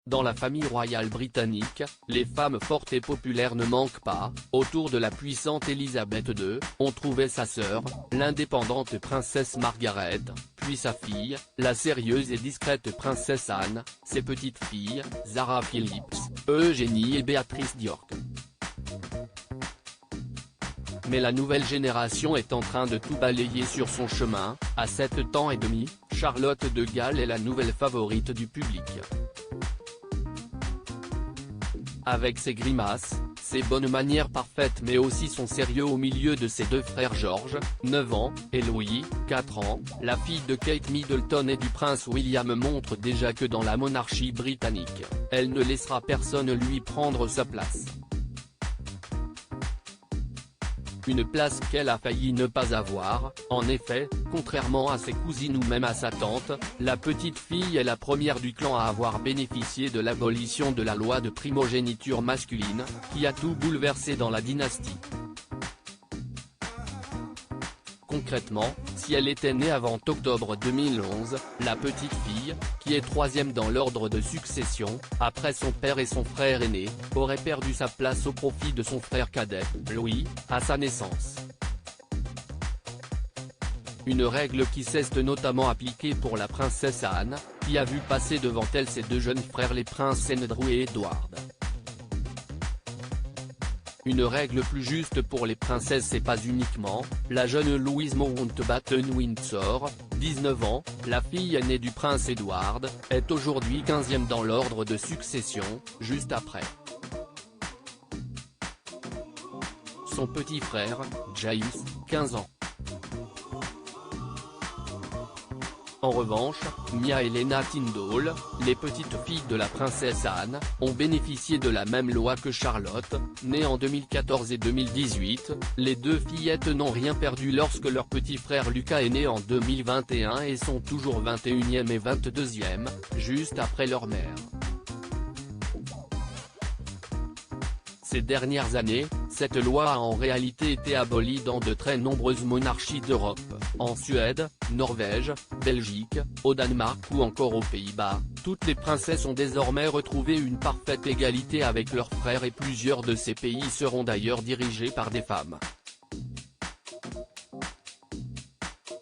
Dans la famille royale britannique, les femmes fortes et populaires ne manquent pas. Autour de la puissante Elisabeth II, on trouvait sa sœur, l'indépendante princesse Margaret, puis sa fille, la sérieuse et discrète princesse Anne, ses petites filles, Zara Phillips, Eugénie et Béatrice d'York. Mais la nouvelle génération est en train de tout balayer sur son chemin. À 7 ans et demi, Charlotte de Galles est la nouvelle favorite du public. Avec ses grimaces, ses bonnes manières parfaites mais aussi son sérieux au milieu de ses deux frères George, 9 ans, et Louis, 4 ans, la fille de Kate Middleton et du prince William montre déjà que dans la monarchie britannique, elle ne laissera personne lui prendre sa place. Une place qu'elle a failli ne pas avoir. En effet, contrairement à ses cousines ou même à sa tante, la petite fille est la première du clan à avoir bénéficié de l'abolition de la loi de primogéniture masculine, qui a tout bouleversé dans la dynastie. Concrètement, si elle était née avant octobre 2011, la petite fille, qui est troisième dans l'ordre de succession, après son père et son frère aîné, aurait perdu sa place au profit de son frère cadet, Louis, à sa naissance. Une règle qui s'est notamment appliquée pour la princesse Anne, qui a vu passer devant elle ses deux jeunes frères les princes Andrew et Edward. Une règle plus juste pour les princesses et pas uniquement. La jeune Louise Mountbatten-Windsor, 19 ans, la fille aînée du prince Edward, est aujourd'hui 15e dans l'ordre de succession, juste après son petit frère, James, 15 ans. En revanche, Mia et Lena Tindall, les petites filles de la princesse Anne, ont bénéficié de la même loi que Charlotte, née en 2014 et 2018, les deux fillettes n'ont rien perdu lorsque leur petit frère Lucas est né en 2021 et sont toujours 21e et 22e, juste après leur mère. Ces dernières années, cette loi a en réalité été abolie dans de très nombreuses monarchies d'Europe, en Suède, Norvège, Belgique, au Danemark ou encore aux Pays-Bas. Toutes les princesses ont désormais retrouvé une parfaite égalité avec leurs frères et plusieurs de ces pays seront d'ailleurs dirigés par des femmes.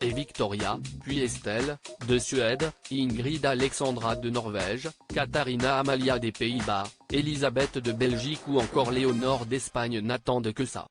Et Victoria, puis Estelle, de Suède, Ingrid Alexandra de Norvège, Katharina Amalia des Pays-Bas, Elisabeth de Belgique ou encore Léonore d'Espagne n'attendent que ça.